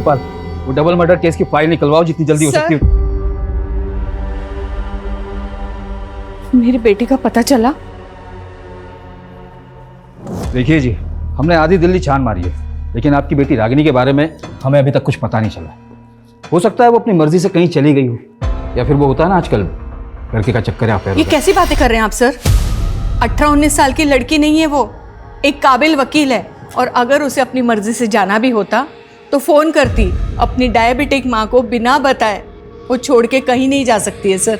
गुरपाल, वो double murder case की file निकलवाओ जितनी जल्दी हो सकती हो। मेरी बेटी का पता चला? देखिए जी, हमने आधी दिल्ली छान मारी है, लेकिन आपकी बेटी रागिनी के बारे में हमें अभी तक कुछ पता नहीं चला। हो सकता है वो अपनी मर्जी से कहीं चली गई हो, या फिर वो होता है ना आजकल लड़के का चक्कर है अफेयर। ये कैसी बातें कर रहे हैं आप सर? 18-19 साल की लड़की नहीं है वो, एक काबिल वकील है। और अगर उसे अपनी मर्जी से जाना भी होता तो फोन करती। अपनी डायबिटिक माँ को बिना बताए वो छोड़ के कहीं नहीं जा सकती है सर।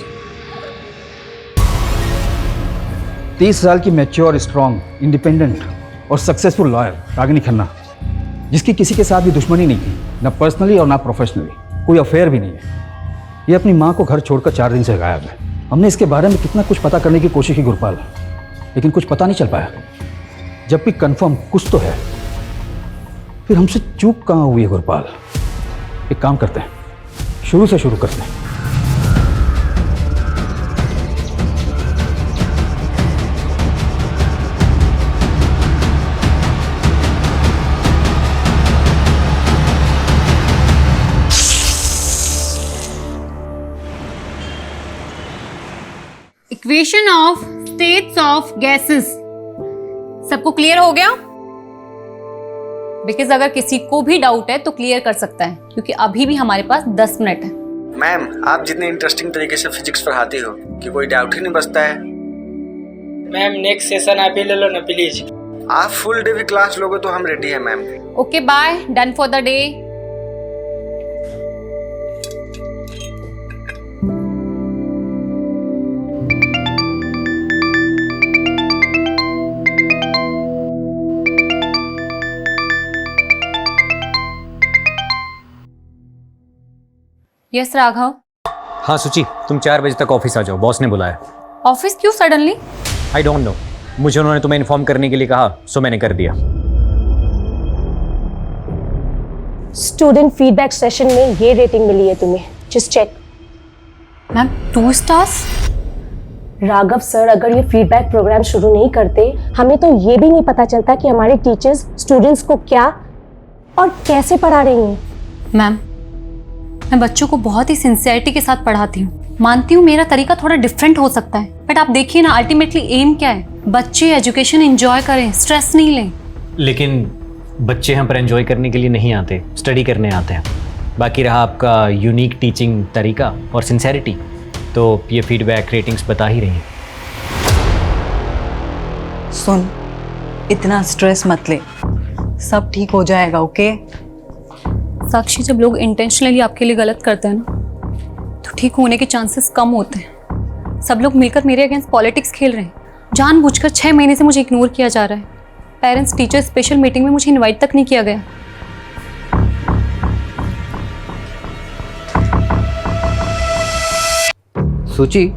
30 साल की मैच्योर, स्ट्रांग, इंडिपेंडेंट और सक्सेसफुल लॉयर रागिनी खन्ना, जिसकी किसी के साथ भी दुश्मनी नहीं थी, ना पर्सनली और ना प्रोफेशनली, कोई अफेयर भी नहीं है। ये अपनी माँ को घर छोड़कर 4 दिन से गायब है। हमने इसके बारे में कितना कुछ पता करने की कोशिश की गुरपाल, लेकिन कुछ पता नहीं चल पाया। जब भी कंफर्म कुछ तो है, फिर हमसे चूक कहाँ हुई है गुरपाल? एक काम करते हैं, शुरू से शुरू करते हैं। Equation of states of gases सबको क्लियर हो गया? बिकॉज अगर किसी को भी डाउट है तो क्लियर कर सकता है, क्योंकि अभी भी हमारे पास 10 मिनट है। मैम, आप जितने इंटरेस्टिंग तरीके से फिजिक्स पढ़ाती हो कि कोई डाउट ही नहीं बचता है। मैम नेक्स्ट सेशन आप ही ले लो ना प्लीज। आप फुल डे भी क्लास लोगे तो हम रेडी हैं ma'am. Okay bye, done for the day. Yes Raghav. हाँ सुचि, तुम 4 बजे तक ऑफिस आ जाओ, बॉस ने बुलाया। ऑफिस क्यों सडनली? आई डोंट नो, मुझे उन्होंने तुम्हें इन्फॉर्म करने के लिए कहा, सो मैंने कर दिया। स्टूडेंट फीडबैक सेशन में ये रेटिंग मिली है तुम्हें, just check. Ma'am 2 stars? Raghav sir अगर ये फीडबैक प्रोग्राम शुरू नहीं करते, हमें तो ये भी नहीं पता चलता कि हमारे टीचर्स स्टूडेंट्स को क्या और कैसे पढ़ा रही हैं। मैम, मैं बच्चों को बहुत ही सिंसियरिटी के साथ पढ़ाती हूँ। मानती हूँ मेरा तरीका थोड़ा डिफरेंट हो सकता है, बट आप देखिए ना, अल्टीमेटली एम क्या है? बच्चे एजुकेशन एंजॉय करें, स्ट्रेस नहीं लें। लेकिन बच्चे यहाँ पर एंजॉय करने के लिए नहीं आते, स्टडी करने आते हैं। बाकी रहा आपका यूनिक टीचिंग तरीका और सिंसेरिटी, तो ये फीडबैक रेटिंग्स बता ही रही हैं। सुन, इतना स्ट्रेस मत ले, सब ठीक हो जाएगा। ओके साक्षी, जब लोग इंटेंशनली आपके लिए गलत करते हैं ना, तो ठीक होने के चांसेस कम होते हैं। सब लोग मिलकर मेरे अगेंस्ट पॉलिटिक्स खेल रहे हैं। जानबूझकर 6 महीने से मुझे इग्नोर किया जा रहा है। पेरेंट्स टीचर स्पेशल मीटिंग में मुझे इनवाइट तक नहीं किया गया। सुची,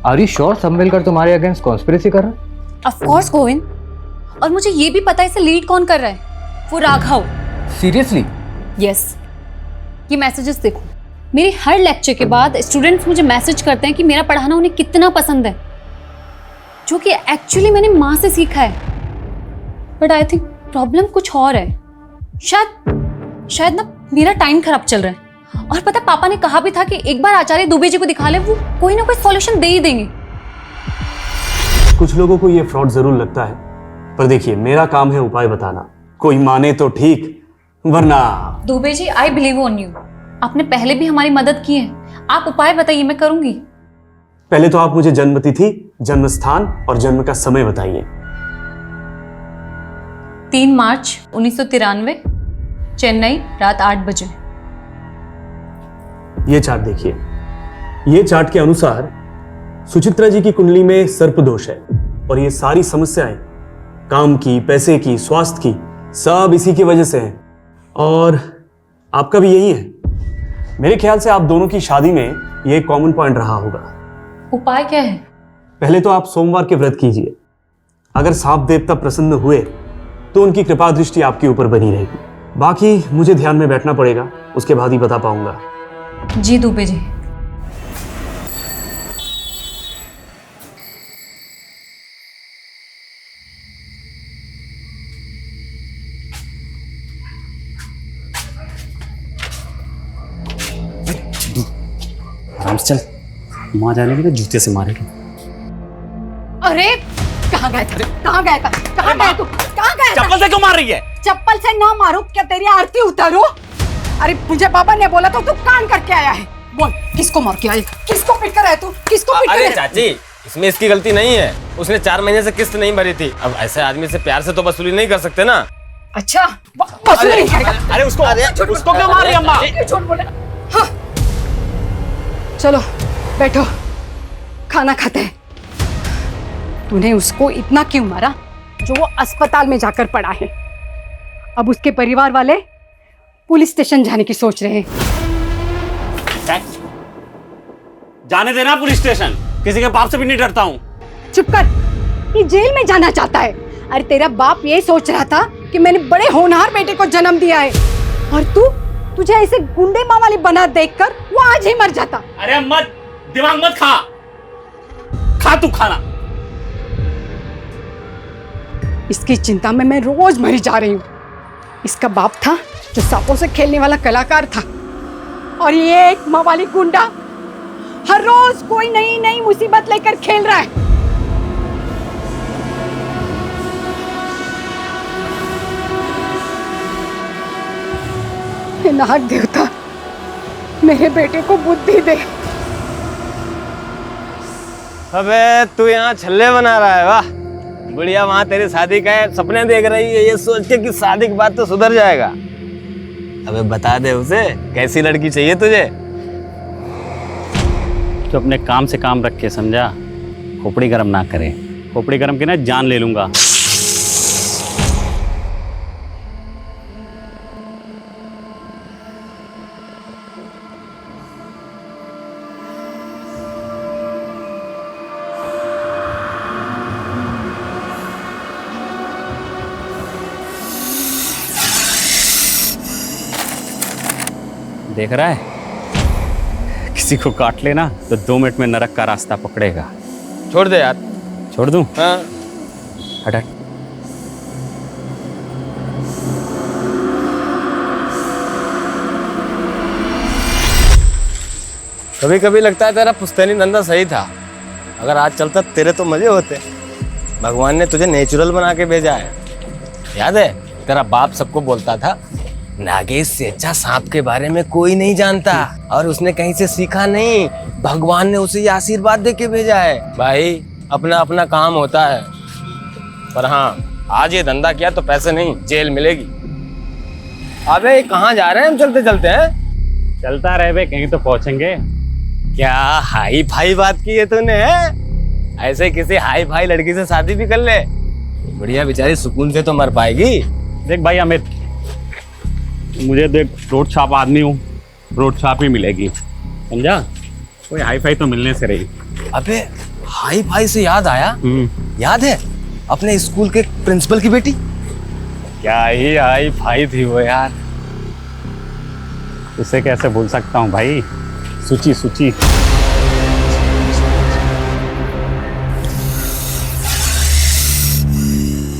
आर यू श्योर सम्मेलकर तुम्हारे अगेंस्ट कॉन्स्पिरेसी कर रहा है? ऑफ कोर्स गोविंद, और मुझे ये भी पता है इसे लीड कौन कर रहा है, वो राघव। सीरियसली? यस। ये मैसेजेस देखो, मेरे हर लेक्चर के बाद स्टूडेंट्स मुझे मैसेज करते हैं कि मेरा पढ़ाना उन्हें कितना पसंद है, जो कि एक्चुअली मैंने माँ से सीखा है। बट आई थिंक प्रॉब्लम कुछ और है। शायद ना मेरा टाइम खराब चल रहा है। और पता, पापा ने कहा भी था कि एक बार आचार्य दुबे जी को दिखा ले, वो कोई ना कोई सॉल्यूशन दे ही देंगे। कुछ लोगों को ये फ्रॉड जरूर लगता है, पर देखिए मेरा काम है उपाय बताना। कोई माने तो ठीक, वरना। Dubey ji, I believe on you. आपने पहले भी हमारी मदद की है, आप उपाय बताइए, मैं करूंगी। पहले तो आप मुझे जन्म तिथि, जन्म स्थान और जन्म का समय बताइए। 3 मार्च 1993, चेन्नई, रात 8 बजे। ये चार्ट देखिए। ये चार्ट के अनुसार सुचित्रा जी की कुंडली में सर्प दोष है, और ये सारी समस्याएं काम की, पैसे की, स्वास्थ्य की, सब इसी की वजह से है। और आपका भी यही है। मेरे ख्याल से आप दोनों की शादी में ये एक कॉमन पॉइंट रहा होगा। उपाय क्या है? पहले तो आप सोमवार के व्रत कीजिए। अगर सांप देवता प्रसन्न हुए तो उनकी कृपा दृष्टि आपके ऊपर बनी रहेगी। बाकी मुझे ध्यान में बैठना पड़ेगा, उसके बाद ही बता पाऊंगा। जी दुबे जी। आराम से चल, माँ जाने के जूते से मारेगी। अरे कहाँ गया था? कहाँ गया था? कहाँ गया तू? कहाँ गया था? चप्पल से क्यों मार रही है? चप्पल से ना मारूं, क्या तेरी आरती उतारूं? अरे मुझे पापा ने बोला तो तू कान करके आया है। बोल, किसको मार के आया? किसको पीट कर आया तू? किसको पीट कर आया? अरे चाची, इसमें इसकी गलती नहीं है। उसने 4 महीने से किस्त नहीं भरी थी। अब ऐसे आदमी से प्यार से तो वसूली नहीं कर सकते ना। अच्छा, वसूली नहीं करेगा? अरे उसको क्यों मार रही है अम्मा? झूठ बोले। हाँ, चलो बैठो, खाना खाते हैं। तूने उसको इतना क्यों मारा जो वो अस्पताल में जाकर पड़ा है? अब उसके परिवार वाले पुलिस स्टेशन जाने की सोच रहे हैं। जाने देना पुलिस स्टेशन, किसी के बाप से भी नहीं डरता हूँ। चुप कर, ये जेल में जाना चाहता है। अरे तेरा बाप ये सोच रहा था कि मैंने बड़े होनहार बेटे को जन्म दिया है, और तुझे ऐसे गुंडे माँ वाली बना देखकर वो आज ही मर जाता। अरे मत दिमाग मत खा तू खाना। इसकी चिंता में मैं रोज मरी जा रही हूँ। इसका बाप था जो सांपों से खेलने वाला कलाकार था, और ये एक माँ वाली गुंडा हर रोज कोई नई नई मुसीबत लेकर खेल रहा है। हे नाग देवता, मेरे बेटे को बुद्धि दे। अबे तू यहाँ छल्ले बना रहा है? वाह बढ़िया, वहाँ तेरी शादी का है, सपने देख रही है ये सोच के कि शादी के बाद तो सुधर जाएगा। अबे बता दे उसे कैसी लड़की चाहिए तुझे। तो अपने काम से काम रख के, समझा? खोपड़ी गरम ना करे, खोपड़ी गरम की ना जान ले लूंगा। देख रहा है, किसी को काट लेना तो 2 मिनट में नरक का रास्ता पकड़ेगा। छोड़ दे यार। छोड़ दूं? हाँ। हट। कभी कभी लगता है तेरा पुश्तैनी धंधा सही था। अगर आज चलता तेरे तो मजे होते। भगवान ने तुझे नेचुरल बना के भेजा है। याद है तेरा बाप सबको बोलता था, नागेश से अच्छा सांप के बारे में कोई नहीं जानता, और उसने कहीं से सीखा नहीं, भगवान ने उसे ये आशीर्वाद दे के भेजा है। भाई अपना अपना काम होता है, पर हाँ आज ये धंधा किया तो पैसे नहीं जेल मिलेगी। अबे कहाँ जा रहे हैं हम चलते चलते हैं? चलता रहे बे, कहीं तो पहुंचेंगे। क्या हाई फाई बात की है तूने? ऐसे किसी हाई फाई लड़की से शादी भी कर ले, बढ़िया बेचारी सुकून से तो मर पाएगी। देख भाई अमित, मुझे देख रोड छाप आदमी हूँ, रोड छाप ही मिलेगी, समझा? कोई हाई फाई तो मिलने से रही। अबे हाई फाई से याद आया, याद है अपने स्कूल के प्रिंसिपल की बेटी? क्या ही हाई फाई थी वो यार, उसे कैसे भूल सकता हूँ भाई। सुची सुची।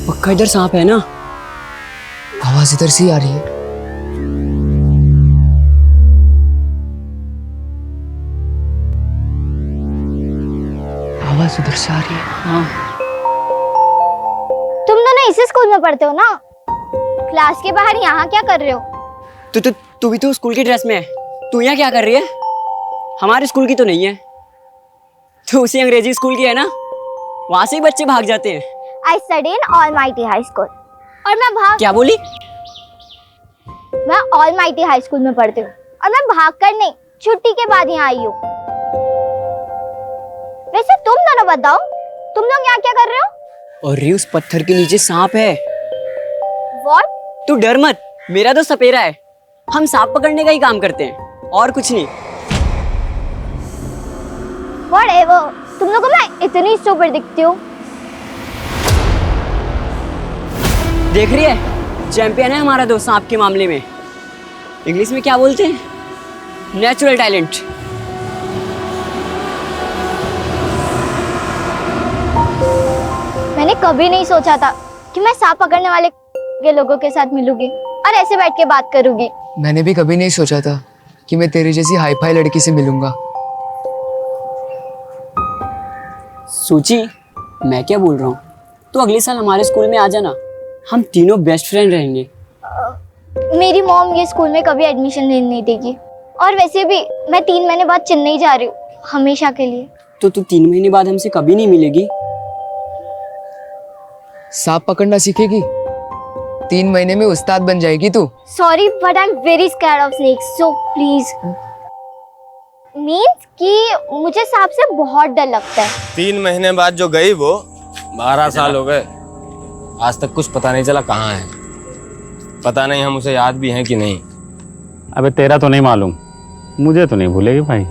पक्का इधर सांप है ना? आवाज इधर से ही आ रही है। आवाज उधर से आ रही है। हाँ। तुम दोनों इसी स्कूल में पढ़ते हो ना? क्लास के बाहर यहाँ क्या कर रहे हो? तू भी तो स्कूल की ड्रेस में है, तू यहाँ क्या कर रही है? हमारे स्कूल की तो नहीं है, तू उसी अंग्रेजी स्कूल की है ना? वहाँ से ही बच्चे भाग जाते हैं। I study in Almighty High School। और मैं क्या बोली? मैं Almighty High School में पढ़ती हूँ, और मैं भाग कर नहीं, छुट्टी के बाद यहाँ आई हूँ। वैसे तुम दोनों बताओ, तुम लोग यहाँ क्या कर रहे हो? और उस पत्थर के नीचे सांप है। What? तू डर मत, मेरा तो सपेरा है, हम सांप पकड़ने का ही काम करते हैं और कुछ नहीं। Whatever, तुम लोगों को मैं इतनी स्टूपिड दिखती हूँ। देख रही है, चैंपियन है हमारा दोस्त सांप के मामले में। इंग्लिश में क्या बोलते हैं? Natural talent. मैंने कभी नहीं सोचा था कि मैं सांप पकड़ने वाले के लोगों के साथ मिलूंगी और ऐसे बैठ के बात करूंगी। मैंने भी कभी नहीं सोचा था कि मैं तेरी जैसी हाई फाई लड़की से मिलूंगा सूची, मैं क्या बोल रहा हूँ, तो अगले साल हमारे स्कूल में आ जाना, हम तीनों बेस्ट फ्रेंड रहेंगे। मेरी मॉम ये स्कूल में कभी एडमिशन नहीं देगी, और वैसे भी मैं 3 महीने बाद चेन्नई जा रही हूँ, हमेशा के लिए। तो तू 3 महीने बाद हमसे कभी नहीं मिलेगी? सांप पकड़ना सीखेगी, 3 महीने में उस्ताद बन जाएगी तू। Sorry but I am very scared of snakes, so please. Means कि मुझे सांप से बहुत डर लगता है। 3 महीने बाद जो गई वो 12 साल हो गए, आज तक कुछ पता नहीं चला कहाँ है। पता नहीं हम उसे याद भी हैं कि नहीं। अबे तेरा तो नहीं मालूम, मुझे तो नहीं भूलेगी भाई,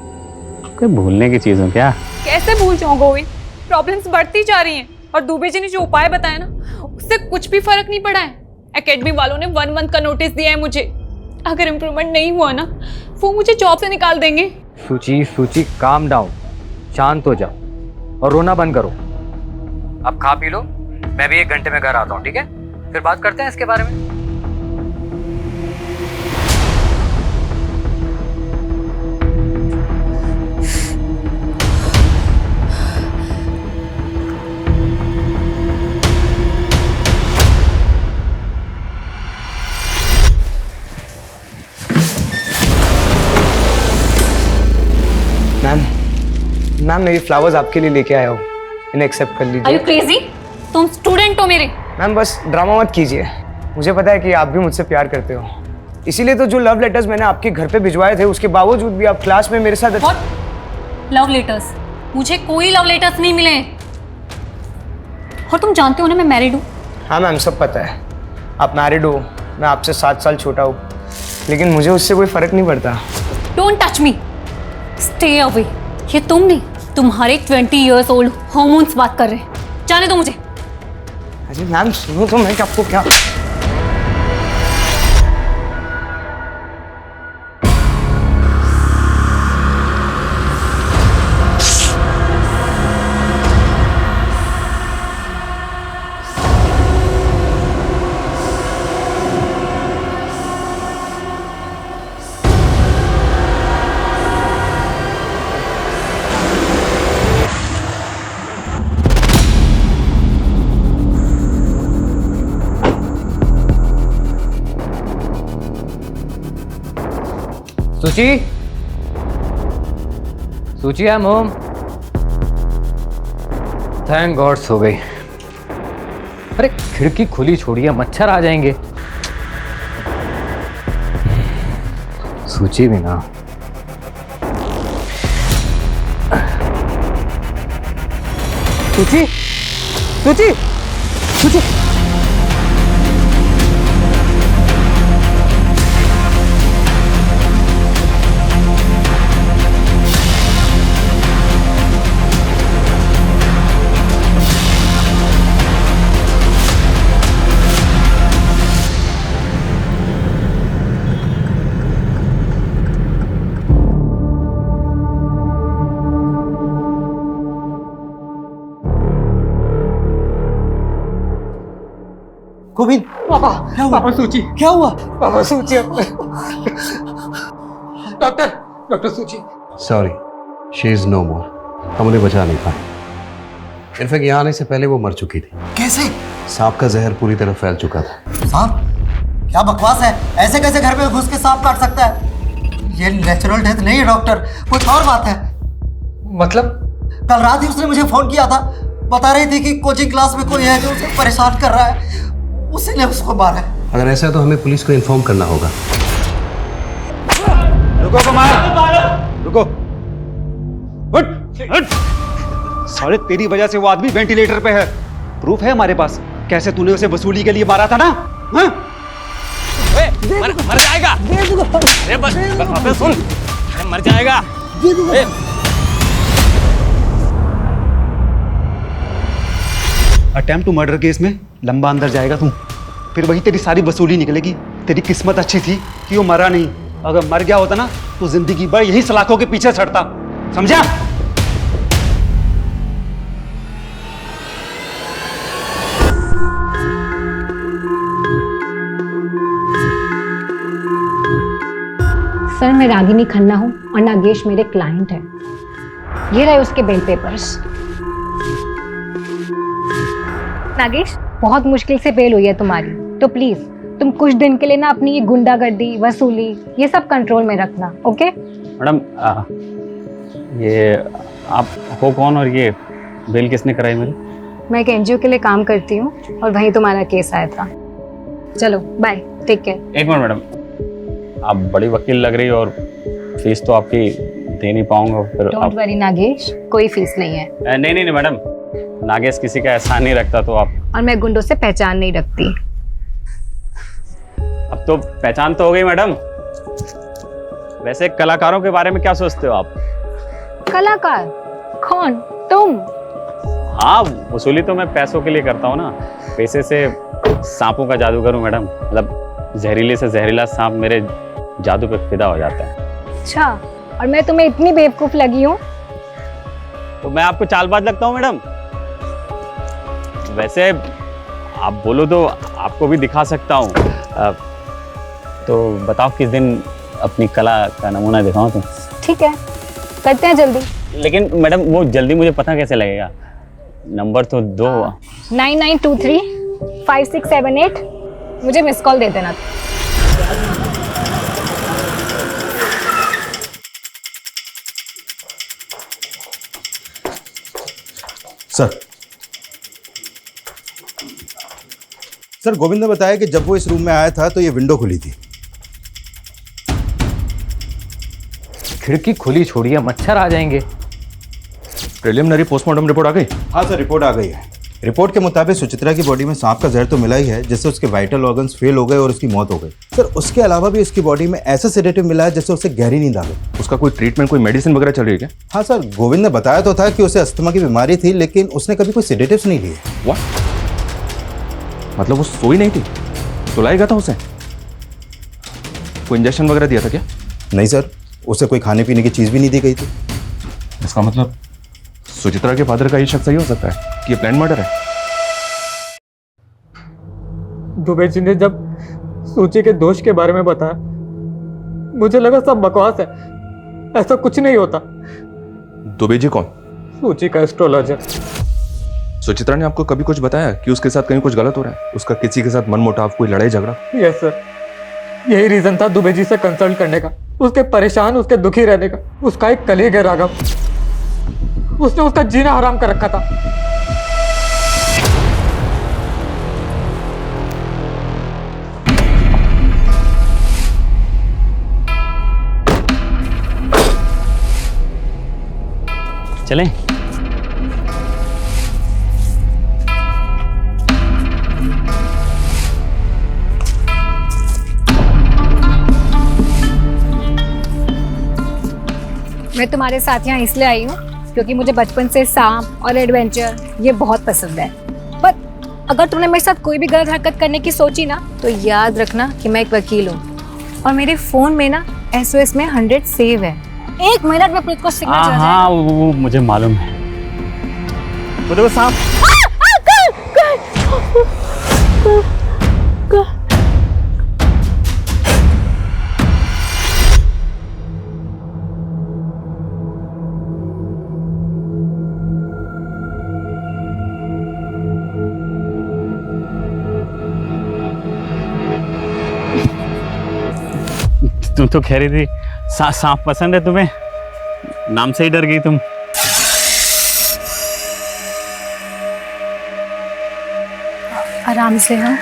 कोई भूलने की चीज़ है क्या? कैसे भूल जाऊं गोविंद, प्रॉब्लम्स बढ़ती जा रही हैं और दुबे जी ने जो उपाय बताया ना उससे कुछ भी फर्क नहीं पड़ा है। एकेडमी वालों ने 1 मंथ का नोटिस दिया है मुझे, अगर इम्प्रूवमेंट नहीं हुआ ना वो मुझे जॉब से निकाल देंगे। सूची काम डाउन, शांत हो जाओ और रोना बंद करो। अब खा पी लो, मैं भी 1 घंटे में घर आता हूँ, ठीक है? फिर बात करते हैं इसके बारे में। मैम मेरी फ्लावर्स आपके लिए लेके आया हूँ, इन्हें एक्सेप्ट कर Are लीजिए। you crazy? तुम स्टूडेंट हो मेरे। मैम बस ड्रामा मत कीजिए, मुझे पता है कि आप भी मुझसे प्यार करते हो, इसीलिए तो जो लव लेटर्स मैंने आपके घर पे भिजवाए थे उसके बावजूद भी आप क्लास में मेरे साथ। Love letters? मुझे कोई लव लेटर्स नहीं मिले। और तुम जानते हो ना मैं मैरिड हूँ। हाँ मैम सब पता है, आप मैरिड हो, मैं आपसे 7 साल छोटा हूँ, लेकिन मुझे उससे कोई फर्क नहीं पड़ता। Don't touch me, stay away. ये तुम नहीं, तुम्हारे 20 years old हॉर्मोन्स बात कर रहे हैं। जाने दो मुझे। अरे मैम सुनो तो, मैं आपको क्या। Suchi I am home. Thank god सो गई। अरे खिड़की खुली छोड़िए, मच्छर आ जाएंगे। सूची भी ना। सूची सूची सूची गोविंद, पापा क्या हुआ? पापा सूची क्या हुआ? पापा सूची डॉक्टर सूची। सॉरी, शी इज नो मोर। हम उन्हें बचा नहीं पाए। इनफैक्ट यहाँ आने से पहले वो मर चुकी थी। कैसे? सांप का जहर पूरी तरह फैल चुका था। सांप? क्या बकवास है, ऐसे कैसे घर में घुस के सांप काट सकता है? ये नेचुरल डेथ नहीं है डॉक्टर, कुछ और बात है। मतलब? कल रात ही उसने मुझे फोन किया था, बता रही थी कि कोचिंग क्लास में कोई है जो उसे परेशान कर रहा है, उसी ने उसको मारा है। अगर ऐसा है तो हमें पुलिस को इन्फॉर्म करना होगा। रुको कुमार, रुको। उठ। साले तेरी वजह से वो आदमी वेंटिलेटर पे है, प्रूफ है हमारे पास। कैसे तूने उसे वसूली के लिए मारा था ना? हाँ? मर जाएगा। अरे बस सुन, अरे मर जाएगा। अटेम्प्ट टू मर्डर केस में लंबा अंदर जाएगा तू, फिर वही तेरी सारी वसूली निकलेगी। तेरी किस्मत अच्छी थी कि वो मरा नहीं, अगर मर गया होता ना तो जिंदगी भर यही सलाखों के पीछे छड़ता, समझा? सर मैं रागिनी खन्ना हूँ और नागेश मेरे क्लाइंट हैं। ये रहे उसके बेल पेपर्स। नागेश, बहुत मुश्किल से बेल हुई है तुम्हारी, तो प्लीज तुम कुछ दिन के लिए ना अपनी ये गुंडागर्दी, वसूली, ये सब कंट्रोल में रखना, ओके? मैडम ये आप हो कौन और ये बेल किसने कराई मेरी? मैं एक एनजीओ के लिए काम करती हूँ और वहीं तुम्हारा केस आया था। चलो बाय, टेक केयर। एक मिनट मैडम, आप बड़ी वकील लग रही हो और फीस तो आपकी दे नहीं पाऊंगा फिर। डोंट वरी नागेश, कोई फीस नहीं है। नहीं नहीं नहीं मैडम, नागेश किसी का एहसान नहीं रखता तो आप। और मैं गुंडों से पहचान नहीं रखती। अब तो पहचान तो हो गई मैडम। वैसे कलाकारों के बारे में क्या सोचते हो आप? कलाकार? कौन? तुम? हाँ, वसूली तो मैं पैसों के लिए करता हूँ ना। पैसे से सांपों का जादू करूँ मैडम, मतलब जहरीले से जहरीला सांप मेरे जादू पे फिदा हो जाता है। अच्छा, और मैं तुम्हें इतनी बेवकूफ लगी हूँ? तो मैं आपको चालबाज लगता हूँ मैडम? वैसे आप बोलो तो आपको भी दिखा सकता हूँ। तो बताओ किस दिन अपनी कला का नमूना दिखाऊं तुम? ठीक है, करते हैं जल्दी। लेकिन मैडम वो जल्दी मुझे पता कैसे लगेगा? नंबर तो दो। 99235678, मुझे मिस कॉल दे देना। सर, गोविंद ने बताया कि जब वो इस रूम में आया था तो ये विंडो खुली थी। खिड़की खुली छोड़िए, मच्छर आ जाएंगे। प्रिलिमिनरी पोस्टमार्टम रिपोर्ट आ गई? हाँ सर, रिपोर्ट आ गई है। रिपोर्ट के मुताबिक सुचित्रा की बॉडी में सांप का जहर तो मिला ही है, जिससे उसके वाइटल ऑर्गन्स फेल हो गए और उसकी मौत हो गई। सर, उसके अलावा भी उसकी बॉडी में ऐसा सेडेटिव मिला है जिससे उसे गहरी नींद आ गई। उसका कोई ट्रीटमेंट, कोई मेडिसिन वगैरह चल रही है क्या? हाँ सर, गोविंद ने बताया तो था कि उसे अस्थमा की बीमारी थी, लेकिन उसने कभी कोई सेडेटिव्स नहीं लिए। व्हाट? मतलब वो सोई नहीं थी, सुलाया गया था उसे? कोई इंजेक्शन वगैरह दिया था क्या? नहीं सर, उसे कोई खाने पीने की चीज़ भी नहीं दी गई थी। इसका मतलब सुचित्रा के फादर का ये शक सही हो सकता है कि ये प्लान मर्डर है। दुबे जी ने जब सूची के दोष के बारे में बताया, मुझे लगा सब बकवास है, ऐसा कुछ नहीं होता। दुबे जी कौन? सूची का एस्ट्रोलॉजर। सुचित्रा ने आपको कभी कुछ बताया कि उसके साथ कहीं कुछ गलत हो रहा है? उसका किसी के साथ मनमुटाव, कोई लड़ाई झगड़ा? यस सर, यही रीजन था दुबे जी से कंसल्ट करने का, उसके परेशान, उसके दुखी रहने का। उसका एक कलीग है राघव, उसने उसका जीना हराम कर रखा था। चलें? मैं तुम्हारे साथ यहाँ इसलिए आई हूँ क्योंकि मुझे बचपन से सांप और एडवेंचर ये बहुत पसंद है। पर अगर तुमने मेरे साथ कोई भी गलत हरकत करने की सोची ना, तो याद रखना कि मैं एक वकील हूँ और मेरे फोन में ना SOS में 100 सेव है। 1 मिनट में पुलिस को सिग्नल चला जाएगा। हाँ, वो मुझे मालूम है। वो देखो सांप। तुम तो कह रही थी सांप पसंद है तुम्हें, नाम से ही डर गई तुम। आराम से। हाँ,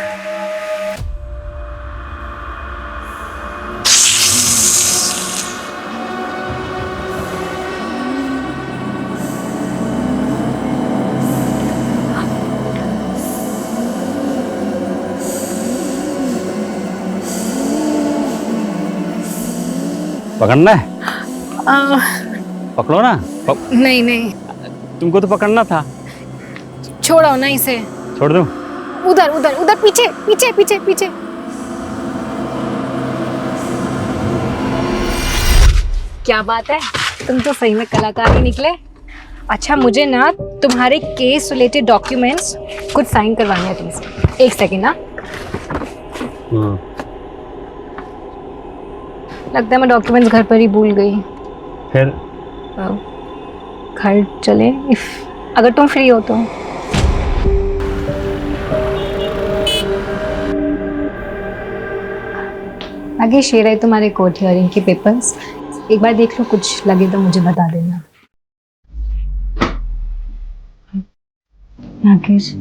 पकड़ना है? पकड़ो ना। नहीं नहीं, तुमको तो पकड़ना था। छोड़ो ना इसे। छोड़ दूं? उधर उधर उधर, पीछे पीछे पीछे पीछे। क्या बात है, तुम तो सही में कलाकार ही निकले। अच्छा, मुझे ना तुम्हारे केस रिलेटेड डॉक्यूमेंट्स कुछ साइन करवाने हैं प्लीज। 1 सेकेंड ना। लगता है मैं डॉक्यूमेंट्स घर पर ही भूल गई। फिर घर चले अगर तुम फ्री हो तो। आगे शेयर है तुम्हारे कोर्ट हियरिंग के पेपर्स, एक बार देख लो, कुछ लगे तो मुझे बता देना। राकेश,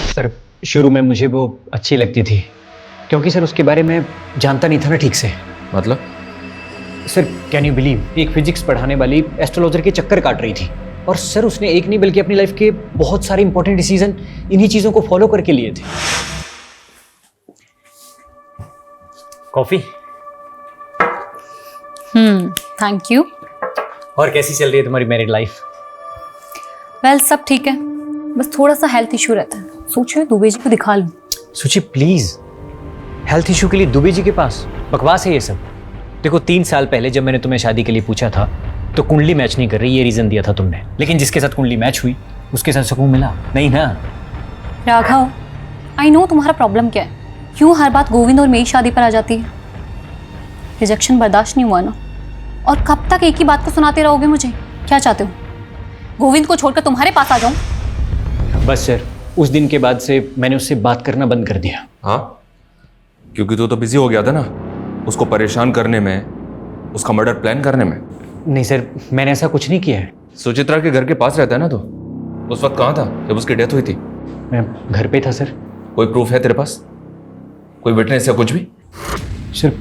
सर शुरू में मुझे वो अच्छी लगती थी क्योंकि सर उसके बारे में जानता नहीं था ना ठीक से। मतलब? सर कैन यू बिलीव, एक फिजिक्स पढ़ाने वाली एस्ट्रोलॉजर के चक्कर काट रही थी और सर उसने एक नहीं बल्कि अपनी लाइफ के बहुत सारे इंपॉर्टेंट डिसीजन इन्हीं चीज़ों को फॉलो करके लिए थे। कॉफ़ी? Thank you. और कैसी चल रही है तुम्हारी मैरिड लाइफ? वेल सब ठीक है, बस थोड़ा सा हेल्थ इशू रहता है, सोच रही हूँ दुबे जी को दिखा लूँ। सुची प्लीज, हेल्थ इशू के लिए दुबे जी के पास? बकवास है ये सब। देखो 3 साल पहले जब मैंने तुम्हें शादी के लिए पूछा था तो कुंडली मैच नहीं कर रही, ये रीजन दिया था तुमने, लेकिन जिसके साथ कुंडली मैच हुई उसके साथ सुकून मिला नहीं ना? राघव, आई नो तुम्हारा प्रॉब्लम क्या है, क्यों हर बात गोविंद और मेरी शादी पर आ जाती है। रिजेक्शन बर्दाश्त नहीं हुआ ना, और कब तक एक ही बात को सुनाते रहोगे मुझे? क्या चाहते हो, गोविंद को छोड़कर तुम्हारे पास आ जाऊं? बस सर, उस दिन के बाद से मैंने उससे बात करना बंद कर दिया। हाँ, क्योंकि तू तो बिजी हो गया था ना उसको परेशान करने में, उसका मर्डर प्लान करने में। नहीं सर, मैंने ऐसा कुछ नहीं किया है। सुचित्रा के घर के पास रहता है ना तो? उस वक्त कहाँ था जब उसकी डेथ हुई थी? मैं घर पे था सर। कोई प्रूफ है तेरे पास, कोई विटनेस या कुछ भी? सर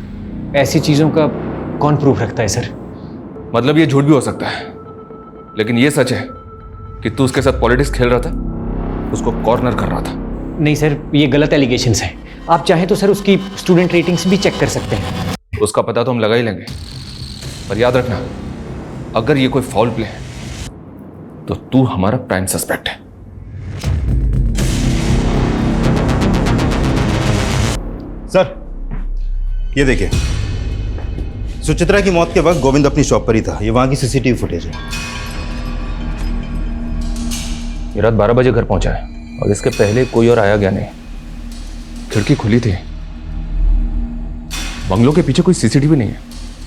ऐसी चीज़ों का कौन प्रूफ रखता है सर? मतलब ये झूठ भी हो सकता है, लेकिन ये सच है कि तू उसके साथ पॉलिटिक्स खेल रहा था, उसको कॉर्नर कर रहा था। नहीं सर, ये गलत एलिगेशंस हैं। आप चाहें तो सर उसकी स्टूडेंट रेटिंग्स भी चेक कर सकते हैं। उसका पता तो हम लगा ही लेंगे, पर याद रखना अगर ये कोई फाउल प्ले है तो तू हमारा प्राइम सस्पेक्ट है। सर ये देखिए, सुचित्रा की मौत के वक्त गोविंद अपनी शॉप पर ही था। ये वहां की सीसीटीवी फुटेज है। ये रात 12 बजे घर पहुंचा है और इसके पहले कोई और आया गया नहीं। खिड़की खुली थी। बंगलों के पीछे कोई सीसीटीवी नहीं है,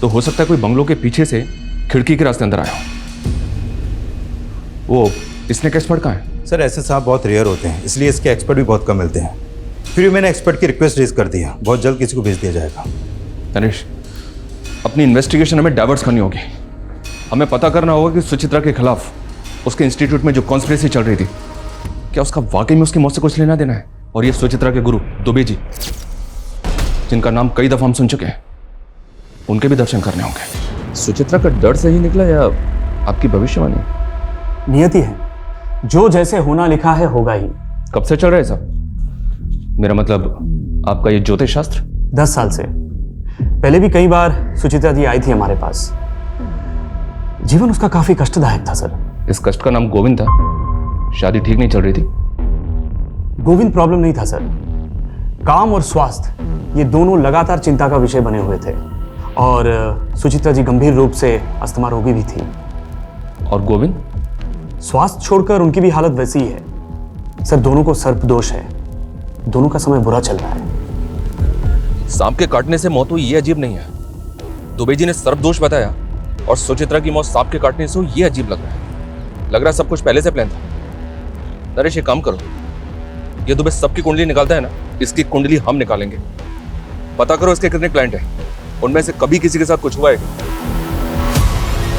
तो हो सकता है कोई बंगलों के पीछे से खिड़की के रास्ते अंदर आया हो। वो इसने एक्सपर्ट कहाँ है? सर ऐसे सांप बहुत रेयर होते हैं, इसलिए इसके एक्सपर्ट भी बहुत कम मिलते हैं। फिर मैंने एक्सपर्ट की रिक्वेस्ट रेज कर दी है, बहुत जल्द किसी को भेज दिया जाएगा। तनिष, अपनी इन्वेस्टिगेशन हमें डाइवर्ट करनी होगी। हमें पता करना होगा कि सुचित्रा के खिलाफ उसके इंस्टीट्यूट में जो कॉन्स्पिरेसी चल रही थी, क्या उसका वाकई में उसकी मौत से कुछ लेना देना है? और ये सुचित्रा के गुरु दुबे जी, जिनका नाम कई दफा हम सुन चुके हैं, उनके भी दर्शन करने होंगे। सुचित्रा का डर सही निकला या आपकी भविष्यवाणी? नियति है, जो जैसे होना लिखा है होगा ही। कब से चल रहा है साहब? मेरा मतलब आपका ये ज्योतिष शास्त्र? 10 साल से। पहले भी कई बार सुचित्रा जी आई थी हमारे पास। जीवन उसका काफी कष्टदायक था सर। इस कष्ट का नाम गोविंद था। शादी ठीक नहीं चल रही थी। गोविंद प्रॉब्लम नहीं था सर, काम और स्वास्थ्य ये दोनों लगातार चिंता का विषय बने हुए थे। और सुचित्रा जी गंभीर रूप से अस्थमा रोगी भी थी। और गोविंद? स्वास्थ्य छोड़कर उनकी भी हालत वैसी ही है सर। दोनों को सर्पदोष है, दोनों का समय बुरा चल रहा है। सांप के काटने से मौत हुई ये अजीब नहीं है। दुबे जी ने सर्पदोष बताया और सुचित्रा की मौत सांप के काटने से हुई ये अजीब लग रहा है। लग रहा है सब कुछ पहले से प्लान था। नरेश एक काम करो, ये दुबे सबकी कुंडली निकालता है ना, इसकी कुंडली हम निकालेंगे। पता करो इसके कितने क्लाइंट हैं, उनमें से कभी किसी के साथ कुछ हुआ है?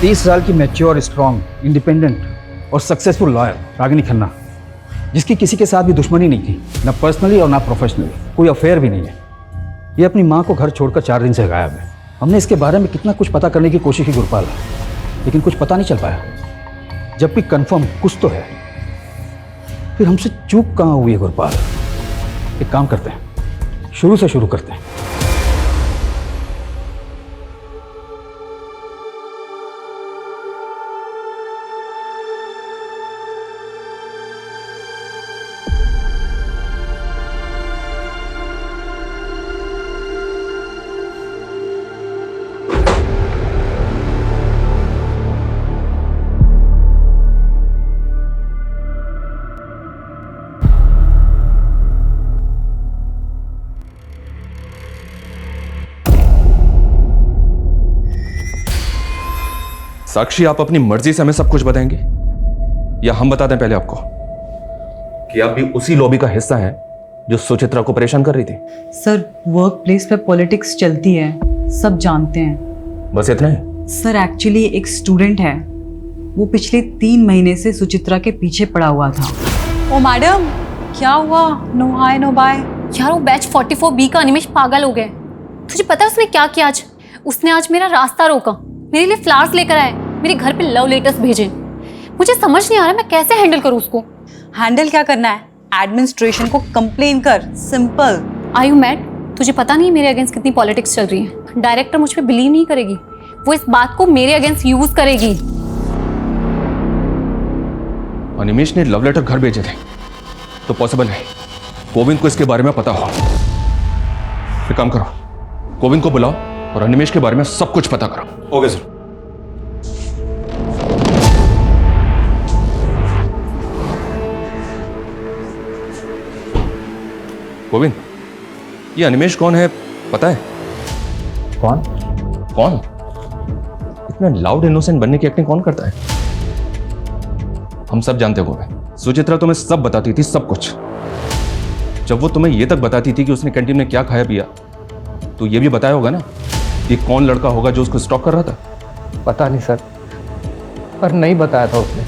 30 साल की मैच्योर, स्ट्रॉन्ग, इंडिपेंडेंट और सक्सेसफुल लॉयर रागिनी खन्ना, जिसकी किसी के साथ भी दुश्मनी नहीं थी, ना पर्सनली और ना प्रोफेशनली, कोई अफेयर भी नहीं है। ये अपनी माँ को घर छोड़कर 4 दिन से गायब है। हमने इसके बारे में कितना कुछ पता करने की कोशिश की गुरपाल, लेकिन कुछ पता नहीं चल पाया। जबकि कंफर्म कुछ तो है, फिर हमसे चूक कहाँ हुई है गुरपाल? एक काम करते हैं, शुरू से शुरू करते हैं। साक्षी, आप अपनी मर्जी से हमें सब कुछ बताएंगे या हम बता दें पहले आपको कि आप भी उसी लॉबी का हिस्सा हैं जो सुचित्रा को परेशान कर रही थी? सर, वर्क प्लेस पे पॉलिटिक्स चलती है, सब जानते हैं। बस इतना ही? सर, एक्चुअली एक स्टूडेंट है, वो पिछले 3 महीने से सुचित्रा के पीछे पड़ा हुआ था। ओ मैडम, क्या हुआ? No hi no bye. यार, वो बैच 44B का अनिमेश पागल हो गए। तुझे पता है उसने क्या किया आज? उसने आज मेरा रास्ता रोका, मेरे लिए फ्लावर्स लेकर आए, मेरे घर पे लव लेटर्स भेजे। मुझे समझ नहीं आ रहा मैं कैसे हैंडल करूँ उसको। हैंडल क्या करना है? एडमिनिस्ट्रेशन को कंप्लेन कर, सिंपल। Are you mad? तुझे पता नहीं मेरे अगेंस्ट कितनी पॉलिटिक्स चल रही है। डायरेक्टर मुझ पे बिलीव नहीं करेगी, वो इस बात को मेरे अगेंस्ट यूज करेगी। अनिमेश ने लव लेटर घर भेजे थे तो पॉसिबल है गोविंद को इसके बारे में पता हो। एक काम करो, गोविंद को बुलाओ और अनिमेश के बारे में सब कुछ पता करो। Okay sir. गोविंद, ये अनिमेश कौन है पता है? कौन? कौन? इतना लाउड इनोसेंट बनने की एक्टिंग कौन करता है? हम सब जानते हैं गोविंद। सुचित्रा तुम्हें सब बताती थी, सब कुछ। जब वो तुम्हें ये तक बताती थी कि उसने कैंटीन में क्या खाया पिया, तो ये भी बताया होगा ना कि कौन लड़का होगा जो उसको स्टॉक कर रहा था? पता नहीं सर, पर नहीं बताया था उसने।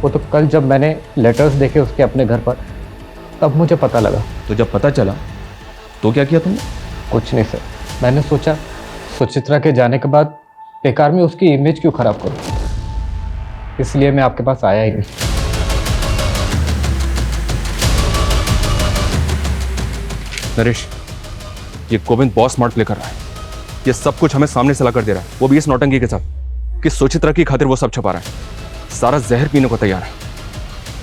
वो तो कल जब मैंने लेटर्स देखे उसके अपने घर पर, तब मुझे पता लगा। तो जब पता चला तो क्या किया तुमने? कुछ नहीं सर, मैंने सोचा सुचित्रा के जाने के बाद बेकार में उसकी इमेज क्यों खराब करूं, इसलिए मैं आपके पास आया ही नहीं। नरेश, ये गोविंद बहुत स्मार्ट प्ले कर रहा है। ये सब कुछ हमें सामने से ला कर दे रहा है, वो भी इस नौटंकी के साथ कि सुचित्रा की खातिर वो सब छुपा रहा है। सारा जहर पीने को तैयार है।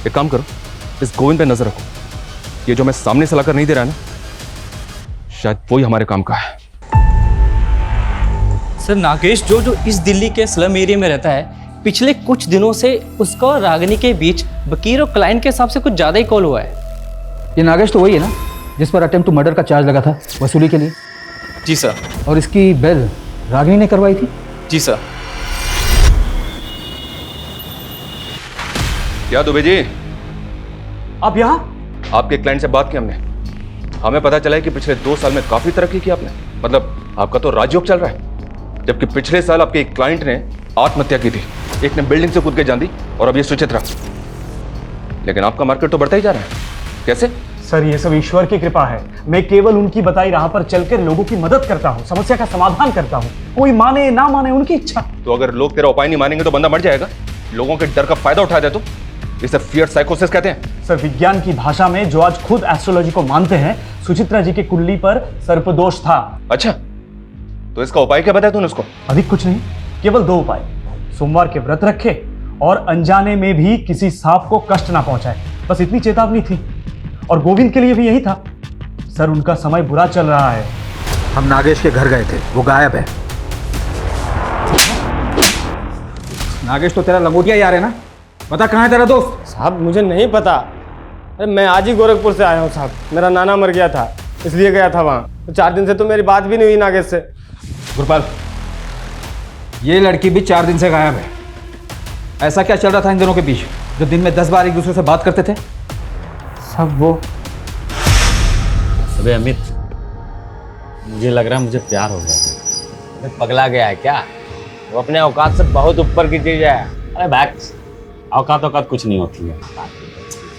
एक काम करो, इस गोविंद पे नजर रखो। ये जो हमें सामने से लाकर नहीं दे रहा है ना, शायद वही हमारे काम का है। सर, नागेश जो इस दिल्ली के स्लम एरिया में रहता है, पिछले कुछ दिनों से उसका और रागिनी के बीच वकील और क्लाइंट के हिसाब से कुछ ज़्यादा ही कॉल हुआ है। ये नागेश तो वही है ना जिस पर अटेम्प्ट टू मर्डर का चार्ज लगा था वसूली के लिए? जी सर। और इसकी बेल रागिनी ने करवाई थी? जी सर। क्या दुबे जी, आप यहाँ? आपके क्लाइंट से बात की हमने। हमें पता चला है कि पिछले 2 साल में काफी तरक्की की आपने। मतलब आपका तो राजयोग चल रहा है, जबकि पिछले साल आपके एक क्लाइंट ने आत्महत्या की थी। एक ने बिल्डिंग से कूद के जान दी और अब ये सुचित्रा। लेकिन आपका मार्केट तो बढ़ता ही जा रहा है। कैसे? सर, ये सब ईश्वर की कृपा है। मैं केवल उनकी बताई राह पर चलकर लोगों की मदद करता हूँ, समस्या का समाधान करता हूँ। कोई माने ना माने उनकी इच्छा। तो अगर लोग तेरा उपाय नहीं मानेंगे तो बंदा मर जाएगा। लोगों के डर का फायदा उठा दे तो इसे फियर साइकोसिस कहते हैं। सर, विज्ञान की भाषा में जो आज खुद एस्ट्रोलॉजी को मानते हैं, सुचित्रा जी की कुंडली पर सर्पदोष था। अच्छा, तो इसका उपाय क्या बताया तूने उसको? अधिक कुछ नहीं, केवल 2 उपाय। सोमवार के व्रत रखे और अनजाने में भी किसी सांप को कष्ट ना पहुंचाए, बस इतनी चेतावनी थी। और गोविंद के लिए भी यही था। सर, उनका समय बुरा चल रहा है। हम नागेश के घर गए थे, वो गायब है। नागेश तो तेरा लंगोटिया यार है ना? बता कहाँ है तेरा दोस्त? साहब, मुझे नहीं पता। अरे मैं आज ही गोरखपुर से आया हूँ साहब। मेरा नाना मर गया था, इसलिए गया था वहाँ। तो 4 दिन से तो मेरी बात भी नहीं हुई नागेश से। गुरपाल, ये लड़की भी 4 दिन से गायब है। ऐसा क्या चल रहा था इन दोनों के बीच जो दिन में 10 बार एक दूसरे से बात करते थे? सब वो। अबे अमित, मुझे लग रहा है मुझे प्यार हो गया। पगला गया है क्या? वो अपने औकात से बहुत ऊपर की चीज है। अरे बैक्स, औकात कुछ नहीं होती है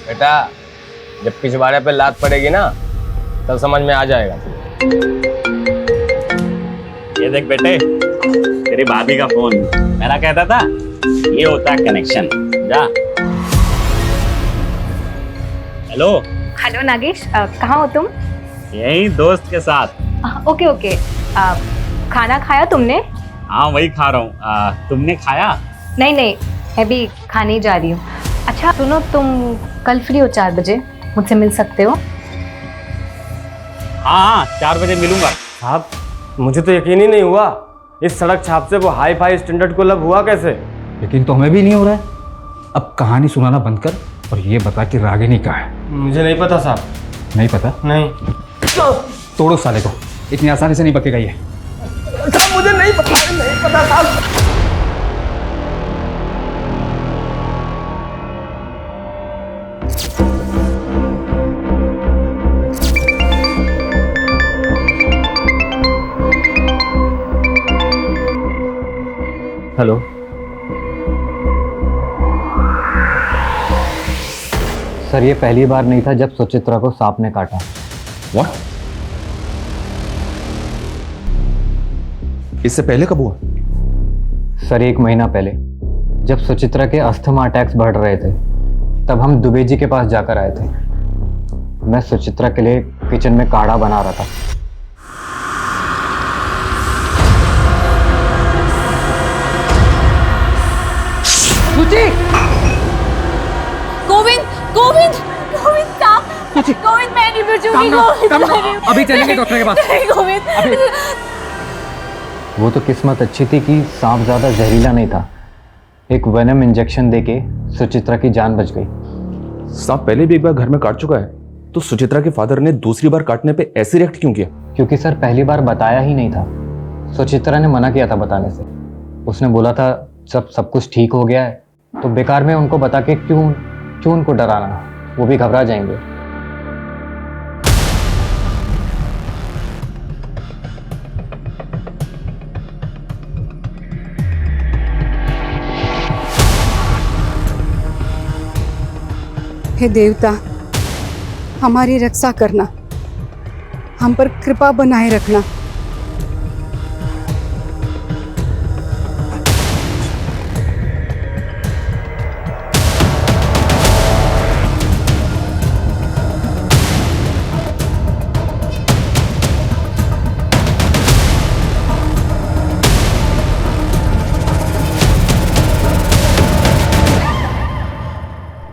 बेटा। जब पिछवाड़े पे लात पड़ेगी ना, तब समझ में आ जाएगा। ये देख बेटे, तेरी तेरी भाभी का फोन। मेरा कहता था ये होता है कनेक्शन। जा। हेलो। हेलो नागेश, कहाँ हो तुम? यही दोस्त के साथ। Okay okay. खाना खाया तुमने? हाँ वही खा रहा हूँ। तुमने खाया? नहीं नहीं, मैं भी खाने ही जा रही हूँ। अच्छा सुनो, तुम कल फ्री हो 4 बजे? मुझसे मिल सकते हो? हाँ 4 बजे मिलूंगा। साहब मुझे तो यकीन ही नहीं हुआ, इस सड़क छाप से वो हाई फाई स्टैंडर्ड को लब हुआ कैसे? लेकिन तो हमें भी नहीं हो रहा है। अब कहानी सुनाना बंद कर और ये बता कि रागिनी कहाँ है। मुझे नहीं पता साहब। नहीं पता? नहीं। तोड़ो साले को, इतनी आसानी से नहीं बकेगा ये। साहब मुझे नहीं पता साहब। हेलो। सर ये पहली बार नहीं था जब सुचित्रा को सांप ने काटा। What? इससे पहले कब हुआ? सर 1 महीना पहले, जब सुचित्रा के अस्थमा अटैक्स बढ़ रहे थे, तब हम दुबे जी के पास जाकर आए थे। मैं सुचित्रा के लिए किचन में काढ़ा बना रहा था। गोविंद गोविंद गोविंद साहब, गोविंद मैं नहीं बचूंगी। गोविंद अभी चलेंगे डॉक्टर के पास। गोविंद। वो तो किस्मत अच्छी थी कि सांप ज़्यादा जहरीला नहीं था। एक वेनम इंजेक्शन देके सुचित्रा की जान बच गई। सांप पहले भी एक बार घर में काट चुका है, तो सुचित्रा के फादर ने दूसरी बार काटने पे ऐसे रिएक्ट क्यों किया? क्योंकि सर पहली बार बताया ही नहीं था। सुचित्रा ने मना किया था बताने से। उसने बोला था जब सब कुछ ठीक हो गया है तो बेकार में उनको बता के क्यों उनको डराना, वो भी घबरा जाएंगे। हे देवता, हमारी रक्षा करना, हम पर कृपा बनाए रखना।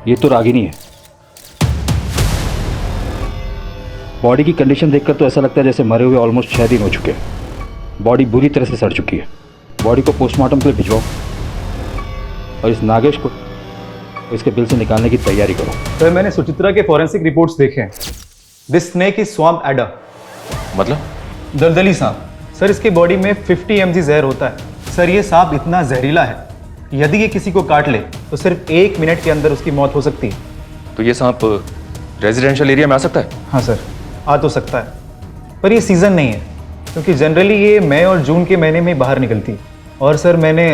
ये तो रागिनी है। बॉडी की कंडीशन देखकर तो ऐसा लगता है जैसे मरे हुए ऑलमोस्ट 6 दिन हो चुके हैं। बॉडी बुरी तरह से सड़ चुकी है। बॉडी को पोस्टमार्टम के लिए भिजवाओ और इस नागेश को इसके बिल से निकालने की तैयारी करो। सर मैंने सुचित्रा के फॉरेंसिक रिपोर्ट्स देखे हैं। This snake is swamp adder. मतलब? दलदली सांप। सर इसके बॉडी में 50 mg जहर होता है। सर ये सांप इतना जहरीला है, यदि ये किसी को काट ले तो सिर्फ 1 मिनट के अंदर उसकी मौत हो सकती है। तो ये सांप रेजिडेंशियल एरिया में आ सकता है? हाँ सर, आ तो सकता है, पर ये सीज़न नहीं है, क्योंकि जनरली ये मई और जून के महीने में बाहर निकलती है। और सर मैंने